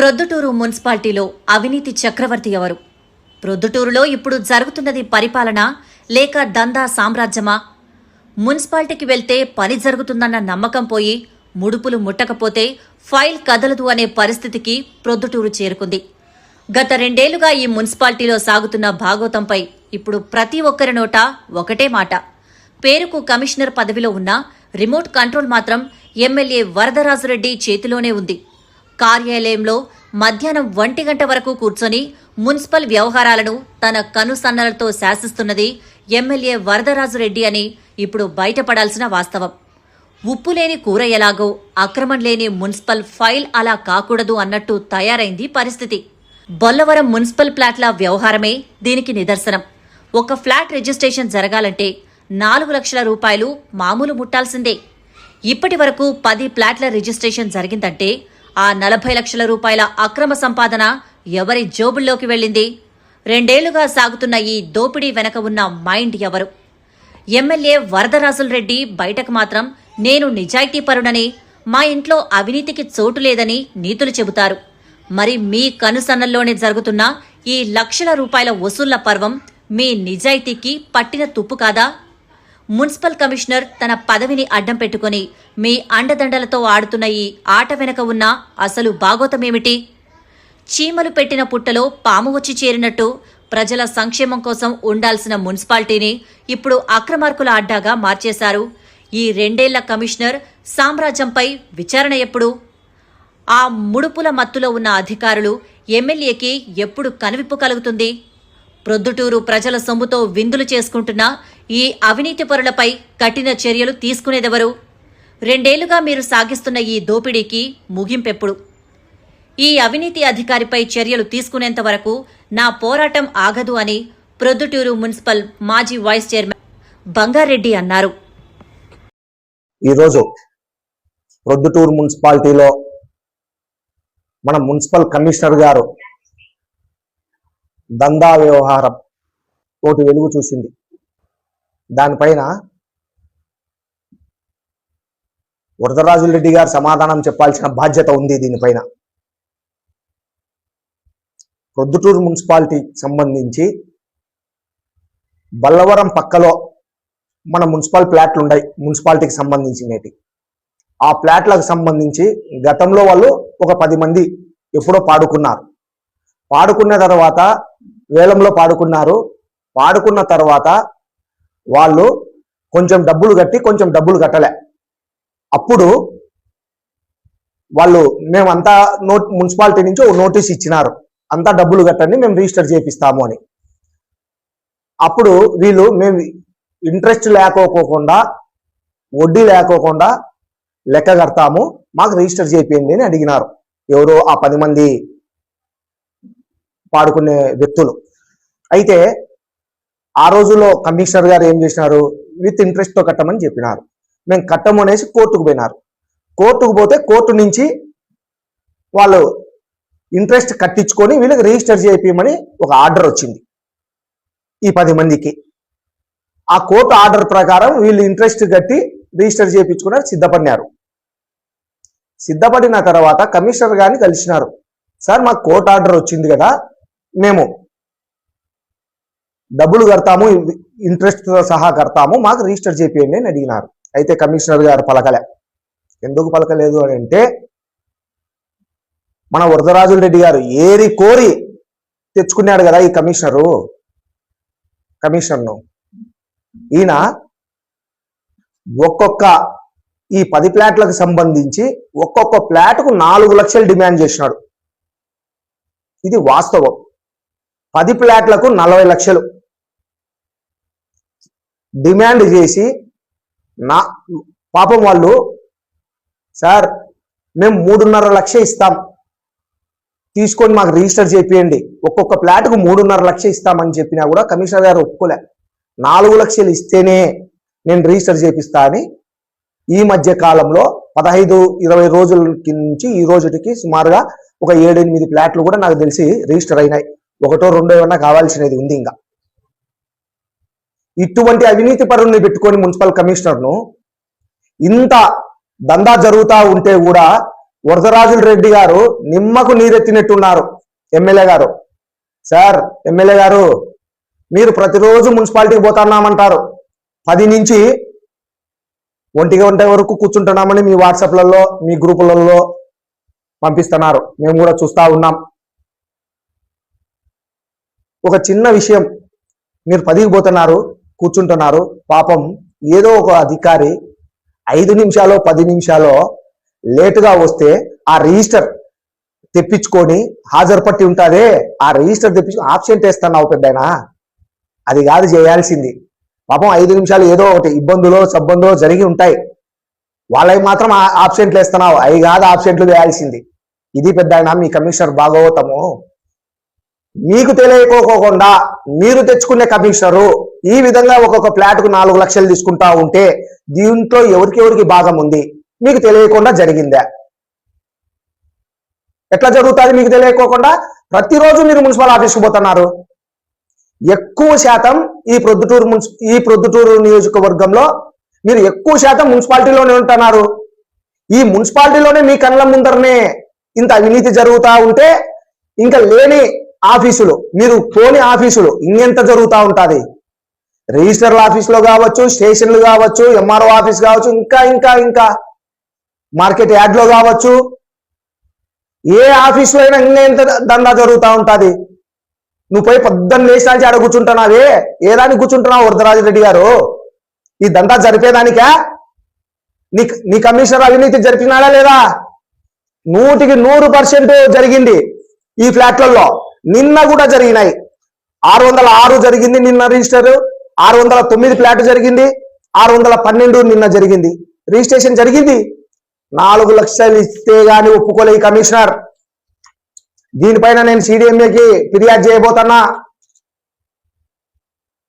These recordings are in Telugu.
ప్రొద్దుటూరు మున్సిపాలిటీలో అవినీతి చక్రవర్తి ఎవరు? ప్రొద్దుటూరులో ఇప్పుడు జరుగుతున్నది పరిపాలన లేక దందా సామ్రాజ్యమా? మున్సిపాలిటీకి వెళ్తే పని జరుగుతుందన్న నమ్మకం పోయి ముడుపులు ముట్టకపోతే ఫైల్ కదలదు అనే పరిస్థితికి ప్రొద్దుటూరు చేరుకుంది. గత 2 ఏళ్లుగా ఈ మున్సిపాలిటీలో సాగుతున్న భాగోతంపై ఇప్పుడు ప్రతి ఒక్కరి నోట ఒకటే మాట. పేరుకు కమిషనర్ పదవిలో ఉన్న రిమోట్ కంట్రోల్ మాత్రం ఎమ్మెల్యే వరదరాజురెడ్డి చేతిలోనే ఉంది. కార్యాలయంలో మధ్యాహ్నం 1 గంట వరకు కూర్చొని మున్సిపల్ వ్యవహారాలను తన కనుసన్నలతో శాసిస్తున్నది ఎమ్మెల్యే వరదరాజురెడ్డి అని ఇప్పుడు బయటపడాల్సిన వాస్తవం. ఉప్పు లేని కూర ఎలాగో అక్రమం లేని మున్సిపల్ ఫైల్ అలా కాకూడదు అన్నట్టు తయారైంది పరిస్థితి. బొల్లవరం మున్సిపల్ ఫ్లాట్ల వ్యవహారమే దీనికి నిదర్శనం. ఒక ఫ్లాట్ రిజిస్ట్రేషన్ జరగాలంటే 4 లక్షల రూపాయలు మామూలు ముట్టాల్సిందే. ఇప్పటి వరకు 10 ఫ్లాట్ల రిజిస్ట్రేషన్ జరిగిందంటే ఆ 40 లక్షల రూపాయల అక్రమ సంపాదన ఎవరి జోబుల్లోకి వెళ్ళింది? 2 ఏళ్లుగా సాగుతున్న ఈ దోపిడీ వెనక ఉన్న మైండ్ ఎవరు? ఎమ్మెల్యే వరదరాజులరెడ్డి బయటకు మాత్రం నేను నిజాయితీపరుడని, మా ఇంట్లో అవినీతికి చోటు లేదని నీతులు చెబుతారు. మరి మీ కనుసన్నల్లోనే జరుగుతున్న ఈ లక్షల రూపాయల వసూళ్ల పర్వం మీ నిజాయితీకి పట్టిన తుప్పు కాదా? మున్సిపల్ కమిషనర్ తన పదవిని అడ్డం పెట్టుకుని మీ అండదండలతో ఆడుతున్న ఈ ఆట వెనక ఉన్న అసలు భాగోతమేమిటి? చీమలు పెట్టిన పుట్టలో పాము వచ్చి చేరినట్టు ప్రజల సంక్షేమం కోసం ఉండాల్సిన మున్సిపాలిటీని ఇప్పుడు అక్రమార్కుల అడ్డాగా మార్చేశారు. ఈ 2 ఏళ్ల కమిషనర్ సామ్రాజ్యంపై విచారణ ఎప్పుడు? ఆ ముడుపుల మత్తులో ఉన్న అధికారులు ఎమ్మెల్యేకి ఎప్పుడు కనువిప్పు కలుగుతుంది? ప్రొద్దుటూరు ప్రజల సొమ్ముతో విందులు చేసుకుంటున్న ఈ అవినీతి పరులపై కఠిన చర్యలు తీసుకునేదెవరు? 2 ఏళ్లుగా మీరు సాగిస్తున్న ఈ దోపిడీకి ముగింపెప్పుడు? ఈ అవినీతి అధికారిపై చర్యలు తీసుకునేంత వరకు నా పోరాటం ఆగదు అని ప్రొద్దుటూరు మున్సిపల్ మాజీ వైస్ చైర్మన్ బంగారెడ్డి అన్నారు. ఈరోజు ప్రొద్దుటూరు మున్సిపాలిటీలో మన మున్సిపల్ కమిషనర్ గారు దందా వ్యవహారం తోటి వెలుగు చూసింది. దానిపైన వరదరాజులరెడ్డి గారు సమాధానం చెప్పాల్సిన బాధ్యత ఉంది. దీనిపైన ప్రొద్దుటూరు మున్సిపాలిటీకి సంబంధించి బల్లవరం పక్కలో మన మున్సిపల్ ఫ్లాట్లు ఉన్నాయి. మున్సిపాలిటీకి సంబంధించినవి ఆ ఫ్లాట్లకు సంబంధించి గతంలో వాళ్ళు ఒక 10 మంది ఎప్పుడో పాడుకున్న తర్వాత వేలంలో పాడుకున్న తర్వాత వాళ్ళు కొంచెం డబ్బులు కట్టి కొంచెం డబ్బులు కట్టలే. అప్పుడు వాళ్ళు మేమంతా మున్సిపాలిటీ నుంచి ఒక నోటీస్ ఇచ్చినారు, అంతా డబ్బులు కట్టండి మేము రిజిస్టర్ చేపిస్తాము అని. అప్పుడు వీళ్ళు మేము ఇంట్రెస్ట్ లేకోకుండా వడ్డీ లేకోకుండా లెక్క కడతాము, మాకు రిజిస్టర్ చేయండి అని అడిగినారు. ఎవరో ఆ 10 మంది పాడుకునే వ్యక్తులు. అయితే ఆ రోజులో కమిషనర్ గారు ఏం చేసినారు, విత్ ఇంట్రెస్ట్ తో కట్టమని చెప్పినారు. మేము కట్టము అనేసి కోర్టుకు పోయినారు. కోర్టుకు పోతే కోర్టు నుంచి వాళ్ళు ఇంట్రెస్ట్ కట్టించుకొని వీళ్ళకి రిజిస్టర్ చేయమని ఒక ఆర్డర్ వచ్చింది ఈ 10 మందికి. ఆ కోర్టు ఆర్డర్ ప్రకారం వీళ్ళు ఇంట్రెస్ట్ కట్టి రిజిస్టర్ చేయించుకున్నారు, సిద్ధపడిన తర్వాత కమిషనర్ గారిని కలిసినారు. సార్ మాకు కోర్టు ఆర్డర్ వచ్చింది కదా, మేము డబ్బులు కడతాము, ఇంట్రెస్ట్ సహా కడతాము, మాకు రిజిస్టర్ చేయండి అని అడిగినారు. అయితే కమిషనర్ గారు పలకలే. ఎందుకు పలకలేదు అని అంటే మన వరదరాజులరెడ్డి గారు ఏరి కోరి తెచ్చుకున్నాడు కదా ఈ కమిషనర్ను. ఈయన ఒక్కొక్క ఈ 10 ఫ్లాట్లకు సంబంధించి ఒక్కొక్క ఫ్లాట్కు 4 లక్షలు డిమాండ్ చేసినాడు. ఇది వాస్తవం. 10 ఫ్లాట్లకు 40 లక్షలు డిమాండ్ చేసి పాపం వాళ్ళు సార్ మేము 3.5 లక్షలు ఇస్తాం, తీసుకొని మాకు రిజిస్టర్ చేపియండి, ఒక్కొక్క ఫ్లాట్కు 3.5 లక్షలు ఇస్తామని చెప్పినా కూడా కమిషనర్ గారు ఒప్పుకోలే. 4 లక్షలు ఇస్తేనే నేను రిజిస్టర్ చేపిస్తా అని ఈ మధ్య కాలంలో 15-20 రోజుల నుంచి ఈ రోజుకి సుమారుగా ఒక 7-8 ఫ్లాట్లు కూడా నాకు తెలిసి రిజిస్టర్ అయినాయి. 1-2 ఏమన్నా కావాల్సినది ఉంది. ఇంకా ఇటువంటి అవినీతి పరుల్ని పెట్టుకొని మున్సిపల్ కమిషనర్ను ఇంత దందా జరుగుతూ ఉంటే కూడా వరదరాజుల రెడ్డి గారు నిమ్మకు నీరెత్తినట్టున్నారు. ఎమ్మెల్యే గారు, సార్ ఎమ్మెల్యే గారు, మీరు ప్రతిరోజు మున్సిపాలిటీకి పోతున్నామంటారు. 10 నుంచి 1 గంట వరకు కూర్చుంటున్నామని మీ వాట్సాప్లలో మీ గ్రూపులలో పంపిస్తున్నారు. మేము కూడా చూస్తా ఉన్నాం. ఒక చిన్న విషయం, మీరు 10కి పోతున్నారు, కూర్చుంటున్నారు. పాపం ఏదో ఒక అధికారి 5 నిమిషాలు 10 నిమిషాలు లేటుగా వస్తే ఆ రిజిస్టర్ తెప్పించుకొని హాజరుపట్టి ఉంటుందే, ఆ రిజిస్టర్ తెప్పించుకొని ఆబ్సెంట్ వేస్తున్నావు పెద్దయినా. అది కాదు చేయాల్సింది. పాపం 5 నిమిషాలు ఏదో ఒకటి ఇబ్బందులో సబ్బందులో జరిగి ఉంటాయి, వాళ్ళకి మాత్రం ఆబ్సెంట్లు వేస్తున్నావు. అవి కాదు ఆబ్సెంట్లు వేయాల్సింది. ఇది పెద్దయినా మీ కమిషనర్ భాగవతము. మీకు తెలియకోకుండా మీరు తెచ్చుకునే కమిషనరు ఈ విధంగా ఒక్కొక్క ఫ్లాట్కు 4 లక్షలు తీసుకుంటా ఉంటే దీంట్లో ఎవరికి భాగం ఉంది? మీకు తెలియకుండా జరిగిందా? ఎట్లా జరుగుతుంది మీకు తెలియకోకుండా? ప్రతిరోజు మీరు మున్సిపల్ ఆఫీస్కి పోతున్నారు. ఎక్కువ శాతం ఈ ప్రొద్దుటూరు నియోజకవర్గంలో మీరు ఎక్కువ శాతం మున్సిపాలిటీలోనే ఉంటున్నారు. ఈ మున్సిపాలిటీలోనే మీ కళ్ళ ముందరనే ఇంత అవినీతి జరుగుతూ ఉంటే ఇంకా లేని ఆఫీసులు, మీరు పోని ఆఫీసులు ఇంకెంత జరుగుతూ ఉంటుంది? రిజిస్టర్ల ఆఫీసులో కావచ్చు, స్టేషన్లు కావచ్చు, ఎంఆర్ఓ ఆఫీస్ కావచ్చు, ఇంకా మార్కెట్ యార్డ్లో కావచ్చు, ఏ ఆఫీసులో అయినా ఇంకెంత దందా జరుగుతూ ఉంటుంది. నువ్వు పోయి పొద్దున్న లేచి ఆడ కూర్చుంటున్నావే, ఏదానికి కూర్చుంటున్నావు వరదరాజు రెడ్డి గారు? ఈ దందా జరిపేదానికా? నీ కమిషనర్ అవినీతి జరిపినాడా లేదా? 100% జరిగింది ఈ ఫ్లాట్లలో. నిన్న కూడా జరిగినాయి. 606 జరిగింది నిన్న రిజిస్టర్, 609 ఫ్లాట్ జరిగింది, 612 నిన్న జరిగింది రిజిస్ట్రేషన్ జరిగింది. 4 లక్షలు ఇస్తే గాని ఒప్పుకోలే ఈ కమిషనర్. దీనిపైన నేను సిడిఎంఏకి ఫిర్యాదు చేయబోతున్నా.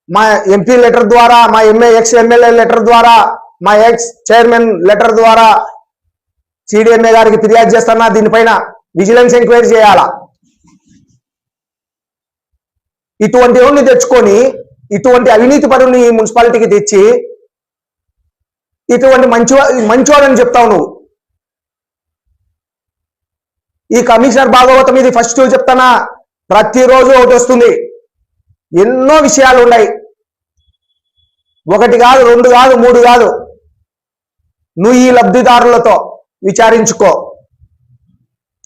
మా ఎంపీ లెటర్ ద్వారా, మా ఎక్స్ ఎమ్మెల్యే లెటర్ ద్వారా, మా ఎక్స్ చైర్మన్ లెటర్ ద్వారా సిడిఎంఏ గారికి ఫిర్యాదు చేస్తున్నా. దీనిపైన విజిలెన్స్ ఎంక్వైరీ చేయాలా. ఇటువంటి వాడిని తెచ్చుకొని, ఇటువంటి అవినీతి పరుని మున్సిపాలిటీకి తెచ్చి ఇటువంటి మంచివాడని చెప్తావు నువ్వు. ఈ కమిషనర్ భాగవతం ఇది ఫస్ట్ చెప్తానా. ప్రతిరోజు ఒకటి వస్తుంది. ఎన్నో విషయాలు ఉన్నాయి. 1 కాదు, 2 కాదు, 3 కాదు. నువ్వు ఈ లబ్ధిదారులతో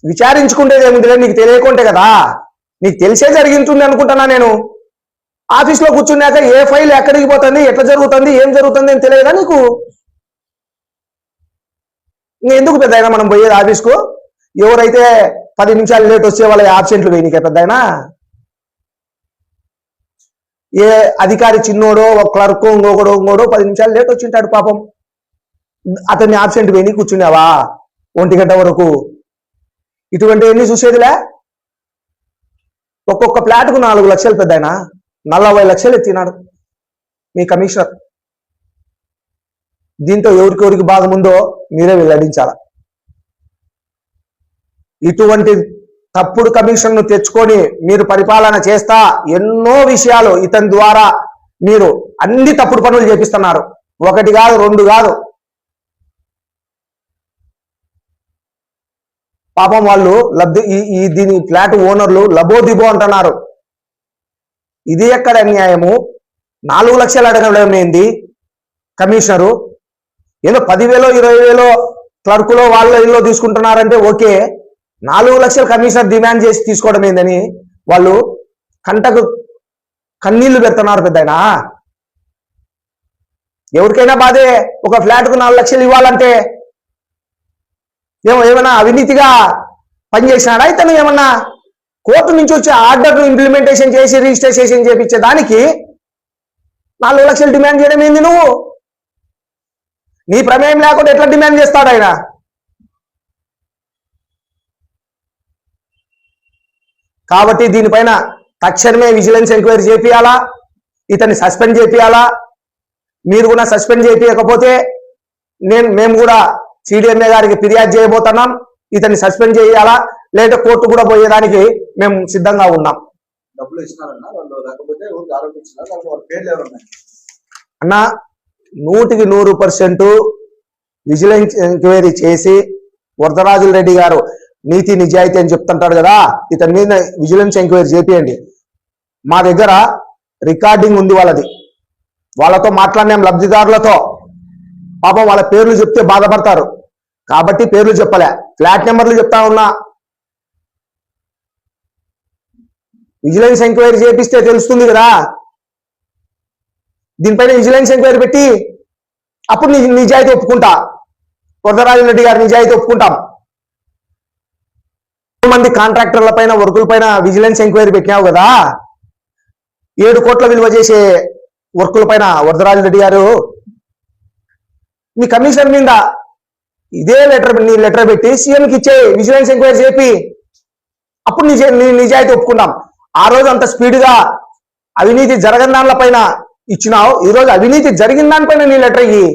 విచారించుకుంటేది ఏముంది? నీకు తెలియకుంటే కదా, నీకు తెలిసే జరిగింటుంది అనుకుంటున్నా నేను. ఆఫీస్లో కూర్చున్నాక ఏ ఫైల్ ఎక్కడికి పోతుంది, ఎట్లా జరుగుతుంది, ఏం జరుగుతుంది అని తెలియదా నీకు? ఎందుకు పెద్దయినా మనం పోయేది ఆఫీస్కు? ఎవరైతే 10 నిమిషాలు లేట్ వచ్చే వాళ్ళ ఆబ్సెంట్లు వేయనికే పెద్దయినా? ఏ అధికారి చిన్నోడో, ఒక క్లర్కో, ఇంకొకడో 10 నిమిషాలు లేట్ వచ్చింటాడు పాపం. అతన్ని ఆబ్సెంట్ వేయని కూర్చున్నావా 1 గంట వరకు? ఇటువంటి ఎన్ని చూసేదిలే. ఒక్కొక్క ఫ్లాట్కు 4 లక్షలు పెద్దయినా, 40 లక్షలు ఎత్తినాడు మీ కమిషనర్. దీంతో ఎవరికి భాగం ఉందో మీరే వెల్లడించాల. ఇటువంటి తప్పుడు కమిషన్ను తెచ్చుకొని మీరు పరిపాలన చేస్తా ఎన్నో విషయాలు ఇతని ద్వారా మీరు అన్ని తప్పుడు పనులు చేపిస్తున్నారు. 1 కాదు, 2 కాదు. పాపం వాళ్ళు దీని ఫ్లాట్ ఓనర్లు లబోదిబో అంటున్నారు. ఇది ఎక్కడ అన్యాయము? 4 లక్షలు అడగడం ఏంది కమిషనరు? ఏదో 10,000 20,000 క్లర్కులో వాళ్ళ ఇల్లు తీసుకుంటున్నారంటే ఓకే. 4 లక్షలు కమిషనర్ డిమాండ్ చేసి తీసుకోవడం ఏందని వాళ్ళు కంటకు కన్నీళ్లు పెడుతున్నారు పెద్దయినా. ఎవరికైనా బాధే. ఒక ఫ్లాట్కు 4 లక్షలు ఇవ్వాలంటే ఏమైనా అవినీతిగా పనిచేసినాడా ఇతను? ఏమన్నా కోర్టు నుంచి వచ్చే ఆర్డర్ను ఇంప్లిమెంటేషన్ చేసి రిజిస్ట్రేషన్ చేపించే దానికి 4 లక్షలు డిమాండ్ చేయడం ఏంది? నువ్వు నీ ప్రమేయం లేకుండా ఎట్లా డిమాండ్ చేస్తాడు ఆయన? కాబట్టి దీనిపైన తక్షణమే విజిలెన్స్ ఎంక్వైరీ చేపియాలా, ఇతన్ని సస్పెండ్ చేపియాలా. మీరు కూడా సస్పెండ్ చేయించకపోతే మేము కూడా సిడిఎంఏ గారికి ఫిర్యాదు చేయబోతున్నాం. ఇతన్ని సస్పెండ్ చేయాలా, లేదా కోర్టు కూడా పోయేదానికి మేము సిద్ధంగా ఉన్నాం. డబ్బులు ఇచ్చినారన్నా వాళ్ళు, లేకపోతే ఊరికి ఆరోపించినారు, వాళ్ళ పేర్లు ఎవరున్నాయి అన్నా? 100% విజిలెన్స్ ఎంక్వైరీ చేసి వరదరాజుల రెడ్డి గారు నీతి నిజాయితీ అని చెప్తుంటాడు కదా, ఇతని మీద విజిలెన్స్ ఎంక్వైరీ చేపియండి. మా దగ్గర రికార్డింగ్ ఉంది వాళ్ళతో మాట్లాడినాం, లబ్ధిదారులతో. పాపం వాళ్ళ పేర్లు చెప్తే బాధపడతారు కాబట్టి పేర్లు చెప్పలే, ఫ్లాట్ నెంబర్లు చెప్తా ఉన్నా. విజిలెన్స్ ఎంక్వైరీ చేపిస్తే తెలుస్తుంది కదా. దీనిపైన విజిలెన్స్ ఎంక్వైరీ పెట్టి అప్పుడు నిజాయితీ ఒప్పుకుంటా, వరదరాజుల రెడ్డి గారి నిజాయితీ ఒప్పుకుంటాం. మంది కాంట్రాక్టర్ల పైన వర్కుల పైన విజిలెన్స్ ఎంక్వైరీ పెట్టినావు కదా, 7 కోట్ల విలువ చేసే వర్కుల పైన వరదరాజుల రెడ్డి గారు మీ కమిషనర్ మీద ఇదే లెటర్ పెట్టి సీఎంకి ఇచ్చే విజిలెన్స్ ఎంక్వైరీ చేపి అప్పుడు నిజాయితీ ఒప్పుకుంటాం. ఆ రోజు అంత స్పీడ్గా అవినీతి జరగని దానిపైన ఇచ్చినావు, ఈ రోజు అవినీతి జరిగిన దానిపైన నీ లెటర్ ఇయ్యి.